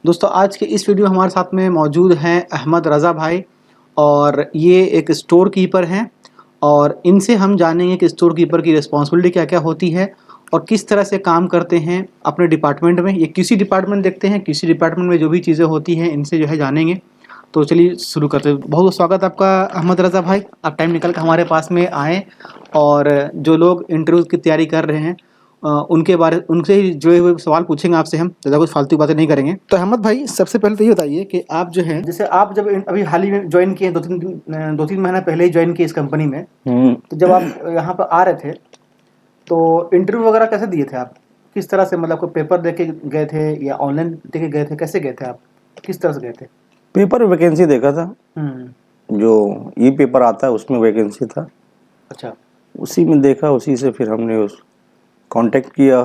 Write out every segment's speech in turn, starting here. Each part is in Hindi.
दोस्तों आज के इस वीडियो में हमारे साथ में मौजूद हैं अहमद रज़ा भाई और ये एक स्टोर कीपर हैं और इनसे हम जानेंगे कि स्टोर कीपर की रिस्पॉन्सिबिलिटी क्या क्या होती है और किस तरह से काम करते हैं अपने डिपार्टमेंट में। ये किसी डिपार्टमेंट देखते हैं, किसी डिपार्टमेंट में जो भी चीज़ें होती हैं इनसे जो है जानेंगे। तो चलिए शुरू करते हैं। बहुत बहुत स्वागत आपका अहमद रज़ा भाई, आप टाइम निकल कर हमारे पास में आएँ और जो लोग इंटरव्यू की तैयारी कर रहे हैं उनसे ही जुड़े हुए सवाल पूछेंगे आपसे। हम ज़्यादा कुछ फालतू बातें नहीं करेंगे। तो अहमद भाई सबसे पहले तो ये बताइए कि आप जो है, जैसे आप जब अभी हाल ही में ज्वाइन किए, 2-3 महीना पहले ही ज्वाइन किए इस कंपनी में, तो जब आप यहाँ पर आ रहे थे तो इंटरव्यू वगैरह कैसे दिए थे आप? किस तरह से, मतलब कोई पेपर दे के गए थे या ऑनलाइन दे के गए थे? कैसे गए थे आप, किस तरह से गए थे? पेपर वैकेंसी देखा था, जो ई पेपर आता है उसमें वैकेंसी था। अच्छा, उसी में देखा, उसी से फिर हमने उस कांटेक्ट किया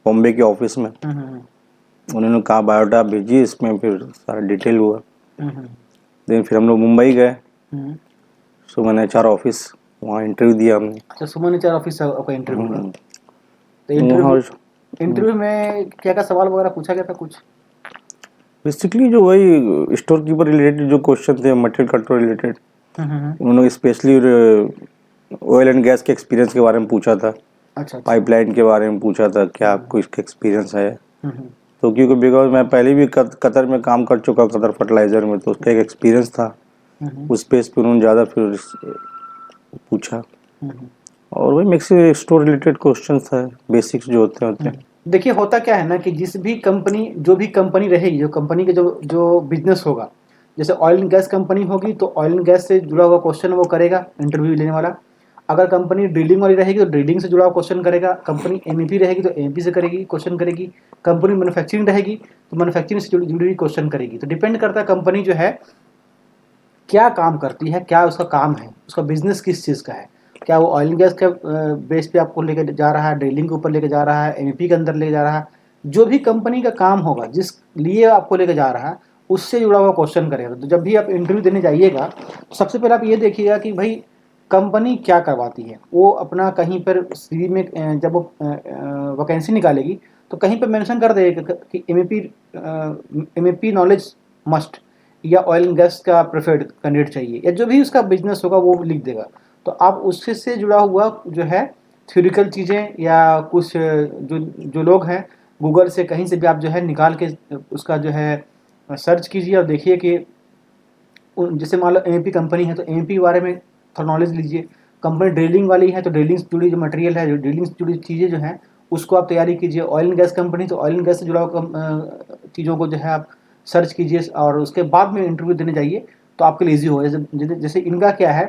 बॉम्बे के ऑफिस में। उन्होंने कहा बायोडाटा भेजी, इसमें फिर सारा डिटेल हुआ। देन फिर हम लोग मुंबई गए, सुमन एचआर ऑफिस, वहाँ इंटरव्यू दिया हमने। अच्छा, सुमन एचआर ऑफिस का इंटरव्यू हुआ। तो इंटरव्यू में क्या क्या सवाल वगैरह पूछा गया था कुछ? बेसिकली जो वही स्टोर कीपर रिलेटेड जो क्वेश्चन थे, मटेरियल कंट्रोल रिलेटेड, उन्होंने स्पेशली ऑयल एंड गैस के एक्सपीरियंस के बारे में पूछा था। अच्छा, पाइपलाइन के बारे में पूछा था, क्या आपको इसका एक्सपीरियंस है? तो क्योंकि बिकॉज मैं पहले भी कतर में काम कर चुका, कतर फर्टिलाइजर में, तो उसका एक एक्सपीरियंस था। उस पेस पे उन्होंने ज़्यादा फिर पूछा और वही मैक्सिमम स्टोर रिलेटेड क्वेश्चन था, बेसिक्स जो होते हैं। देखिए, होता क्या है ना कि जो भी कंपनी रहेगी, जो कंपनी के जो बिजनेस होगा, जैसे ऑयल एंड गैस कंपनी होगी तो ऑयल एंड गैस से जुड़ा हुआ क्वेश्चन वो करेगा इंटरव्यू लेने वाला। अगर कंपनी ड्रिलिंग वाली रहेगी तो ड्रिलिंग से जुड़ा हुआ क्वेश्चन करेगा। कंपनी एमईपी रहेगी तो एमईपी से क्वेश्चन करेगी। कंपनी मैन्युफैक्चरिंग रहेगी तो मैन्युफैक्चरिंग से जुड़ी हुई क्वेश्चन करेगी। तो डिपेंड करता है कंपनी जो है क्या काम करती है, क्या उसका काम है, उसका बिजनेस किस चीज़ का है। क्या वो ऑयल एंड गैस के बेस पे आपको लेके जा रहा है, ड्रिलिंग के ऊपर लेके जा रहा है, एमईपी के अंदर लेके जा रहा है। जो भी कंपनी का काम होगा, जिस लिए आपको लेके जा रहा है, उससे जुड़ा हुआ क्वेश्चन करेगा। तो जब भी आप इंटरव्यू देने जाइएगा, सबसे पहले आप ये देखिएगा कि भाई कंपनी क्या करवाती है। वो अपना कहीं पर सीवी में जब वो वैकेंसी निकालेगी तो कहीं पर मेंशन कर देगा कि एमईपी नॉलेज मस्ट, या ऑयल एंड गैस का प्रेफर्ड कैंडिडेट चाहिए, या जो भी उसका बिजनेस होगा वो लिख देगा। तो आप उससे से जुड़ा हुआ जो है थ्योरिकल चीज़ें या कुछ जो लोग हैं, गूगल से कहीं से भी आप जो है निकाल के उसका जो है सर्च कीजिए और देखिए कि जैसे मान लो एमईपी कंपनी है तो एमईपी के बारे में थोड़ा नॉलेज लीजिए। कंपनी ड्रिलिंग वाली है तो ड्रिलिंग से जुड़ी जो मटेरियल है, जो ड्रिलिंग से जुड़ी चीज़ें जो हैं उसको आप तैयारी कीजिए। ऑयल एंड गैस कंपनी तो ऑयल एंड गैस से जुड़ा हुआ चीज़ों को जो है आप सर्च कीजिए और उसके बाद में इंटरव्यू देने जाइए तो आपके लिए ईजी हो। जैसे इनका क्या है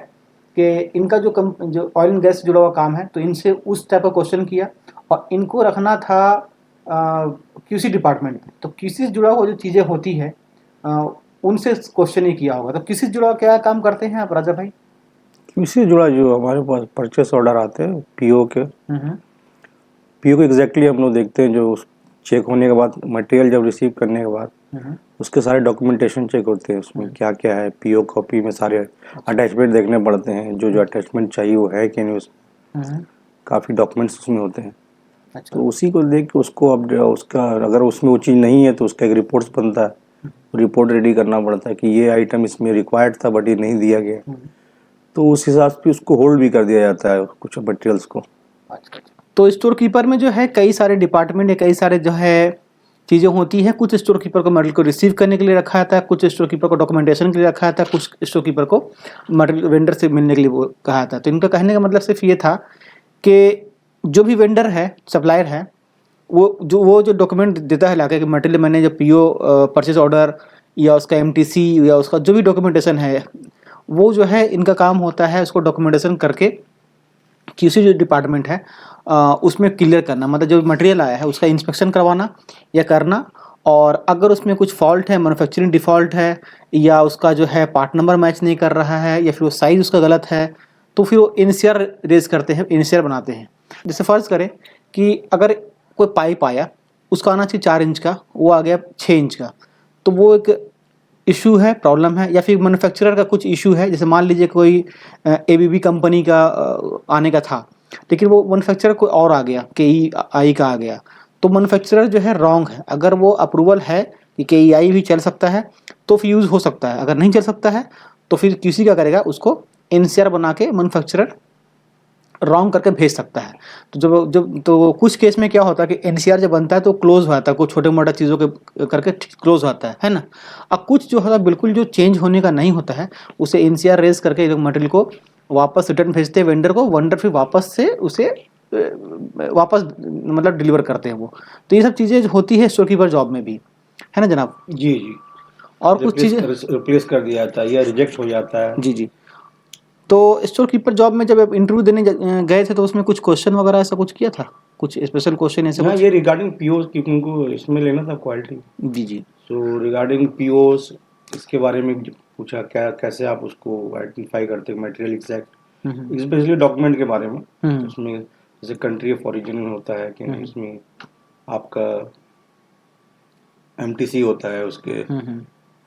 कि इनका जो ऑयल एंड गैस से जुड़ा हुआ काम है तो इनसे उस टाइप का क्वेश्चन किया और इनको रखना था क्यूसी डिपार्टमेंट में। तो क्यूसी से जुड़ा हुआ जो चीज़ें होती है उनसे क्वेश्चन ही किया होगा। तो किसी से जुड़ा क्या काम करते हैं आप राजा भाई? क्यूसी से जुड़ा जो हमारे पास परचेस ऑर्डर आते हैं पीओ के एग्जैक्टली हम लोग देखते हैं। जो चेक होने के बाद, मटेरियल जब रिसीव करने के बाद उसके सारे डॉक्यूमेंटेशन चेक होते हैं। उसमें क्या क्या है, पीओ कॉपी में सारे अटैचमेंट देखने पड़ते हैं। जो अटैचमेंट चाहिए वो है कि नहीं, उसमें काफ़ी डॉक्यूमेंट्स उसमें होते हैं। अच्छा। तो उसी को देख के उसको अब उसका अगर उसमें वो चीज़ नहीं है तो उसका एक रिपोर्ट्स बनता है, रिपोर्ट रेडी करना पड़ता है कि ये आइटम इसमें रिक्वायर्ड था बट ये नहीं दिया गया। तो उस हिसाब से उसको होल्ड भी कर दिया जाता है कुछ मटेरियल्स को। तो स्टोर कीपर में जो है कई सारे डिपार्टमेंट या कई सारे जो है चीज़ें होती हैं। कुछ स्टोर कीपर को मटेरियल को रिसीव करने के लिए रखा जाता है, कुछ स्टोर कीपर को डॉक्यूमेंटेशन के लिए रखा जाता है, कुछ स्टोर कीपर को मटेरियल वेंडर से मिलने के लिए वो कहा जाता है। तो इनका कहने का मतलब सिर्फ ये था कि जो भी वेंडर है, सप्लायर है, वो जो डॉक्यूमेंट देता है लाके कि मटेरियल मैंने जो पीओ परचेज ऑर्डर या उसका एमटीसी या उसका जो भी डॉक्यूमेंटेशन है, वो जो है इनका काम होता है उसको डॉक्यूमेंटेशन करके किसी जो डिपार्टमेंट है उसमें क्लियर करना। मतलब जो मटेरियल आया है उसका इंस्पेक्शन करवाना या करना, और अगर उसमें कुछ फॉल्ट है, मैन्युफैक्चरिंग डिफ़ॉल्ट है या उसका जो है पार्ट नंबर मैच नहीं कर रहा है या फिर वो साइज़ उसका गलत है, तो फिर वो इनिशियर रेज करते हैं, इनिशियर बनाते हैं। जैसे फ़र्ज़ करें कि अगर कोई पाइप आया, उसका आना चाहिए 4 इंच का, वो आ गया 6 इंच का, तो वो एक इशू है, प्रॉब्लम है। या फिर मैन्युफैक्चरर का कुछ इशू है। जैसे मान लीजिए कोई एबीबी कंपनी का आने का था, लेकिन वो मैन्युफैक्चरर कोई और आ गया, KEI का आ गया, तो मैन्युफैक्चरर जो है रॉन्ग है। अगर वो अप्रूवल है कि KEI भी चल सकता है तो फिर यूज़ हो सकता है, अगर नहीं चल सकता है तो फिर QC क्या करेगा, उसको NCR बना के मैन्युफैक्चरर रॉन्ग करके भेज सकता है। तो जब तो कुछ केस में क्या होता है कि NCR जब बनता है तो क्लोज हो जाता है, कुछ छोटे मोटे चीज़ों के करके क्लोज होता है ना। अब कुछ जो होता है बिल्कुल जो चेंज होने का नहीं होता है, उसे NCR रेज करके मटेरियल को वापस रिटर्न भेजते हैं वेंडर को, वेंडर फिर वापस से उसे वापस मतलब डिलीवर करते हैं वो। तो ये सब चीज़ें होती है स्टोर कीपर जॉब में भी, है ना जनाब। जी जी। और कुछ चीज़ें रिप्लेस कर दिया जाता है या रिजेक्ट हो जाता है। जी जी। तो स्टोर कीपर जॉब में जब आप इंटरव्यू देने गए थे तो उसमें कुछ क्वेश्चन वगैरह ऐसा कुछ किया था, कुछ स्पेशल क्वेश्चन ऐसे हाँ, कुछ? ये रिगार्डिंग पीओस की उनको इसमें लेना था क्वालिटी। जी जी। सो रिगार्डिंग पीओस इसके बारे में पूछा, क्या कैसे आप उसको आइडेंटिफाई करते हैं मटेरियल एग्जैक्ट, स्पेशली डॉक्यूमेंट के बारे में। तो उसमें जैसे कंट्री ऑफ ओरिजिन होता है कि नहीं, इसमें आपका MTC होता है उसके,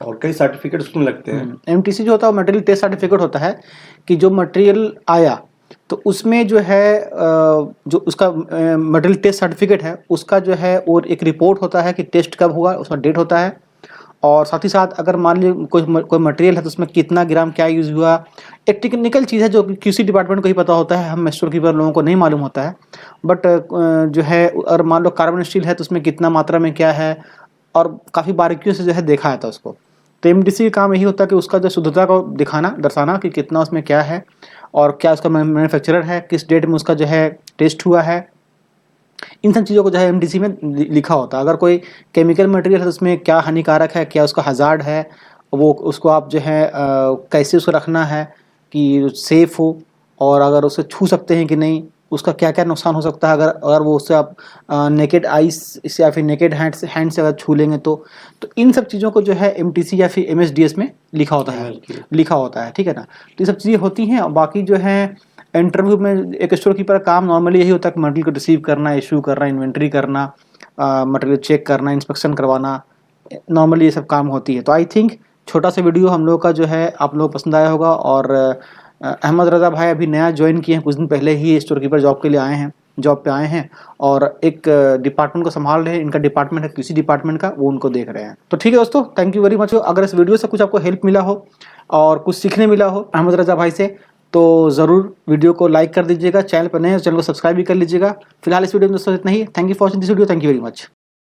और कई सर्टिफिकेट उसमें लगते हैं। MTC जो होता है मटेरियल टेस्ट सर्टिफिकेट होता है कि जो मटेरियल आया तो उसमें जो है जो उसका मटेरियल टेस्ट सर्टिफिकेट है उसका जो है और एक रिपोर्ट होता है कि टेस्ट कब हुआ, उसका डेट होता है। और साथ ही साथ अगर मान लीजिए कोई मटेरियल है तो उसमें कितना ग्राम क्या यूज़ हुआ, एक टेक्निकल चीज़ है जो कि QC डिपार्टमेंट को ही पता होता है, हम स्टोर कीपर लोगों को नहीं मालूम होता है। बट जो है और मान लो कार्बन स्टील है तो उसमें कितना मात्रा में क्या है, और काफ़ी बारीकियों से जो है देखा जाता है उसको। तो MTC का काम यही होता है कि उसका जो शुद्धता को दिखाना, दर्शाना कि कितना उसमें क्या है और क्या उसका मैन्युफैक्चरर है, किस डेट में उसका जो है टेस्ट हुआ है। इन सब चीज़ों को जो है MTC में लिखा होता है। अगर कोई केमिकल मटेरियल है तो उसमें क्या हानिकारक है, क्या उसका हज़ार्ड है, वो उसको आप जो है कैसे उसको रखना है कि सेफ़ हो, और अगर उसे छू सकते हैं कि नहीं, उसका क्या क्या नुकसान हो सकता है अगर वो उससे आप नेकेड आइस से या फिर नेकेड हैंड से अगर छू लेंगे तो इन सब चीज़ों को जो है MTC या फिर MSDS में लिखा होता है, ठीक है ना। तो ये सब चीज़ें होती हैं। और बाकी जो है इंटरव्यू में एक स्टोर कीपर का काम नॉर्मली यही होता है कि मटेरियल को रिसीव करना, इशू करना, इन्वेंट्री करना, मटेरियल चेक करना, इंस्पेक्शन करवाना, नॉर्मली ये सब काम होती है। तो आई थिंक छोटा सा वीडियो हम लोग का जो है आप लोग पसंद आया होगा। और अहमद रज़ा भाई अभी नया ज्वाइन किए हैं, कुछ दिन पहले ही स्टोर कीपर जॉब पे आए हैं और एक डिपार्टमेंट को संभाल रहे हैं। इनका डिपार्टमेंट है QC डिपार्टमेंट का, वो उनको देख रहे हैं। तो ठीक है दोस्तों, थैंक यू वेरी मच। अगर इस वीडियो से कुछ आपको हेल्प मिला हो और कुछ सीखने मिला हो अहमद रज़ा भाई से, तो ज़रूर वीडियो को लाइक कर दीजिएगा, चैनल पर नए हैं तो चैनल को सब्सक्राइब भी कर लीजिएगा। फिलहाल इस वीडियो में दोस्तों इतना ही। Thank you for watching this video, thank you very much.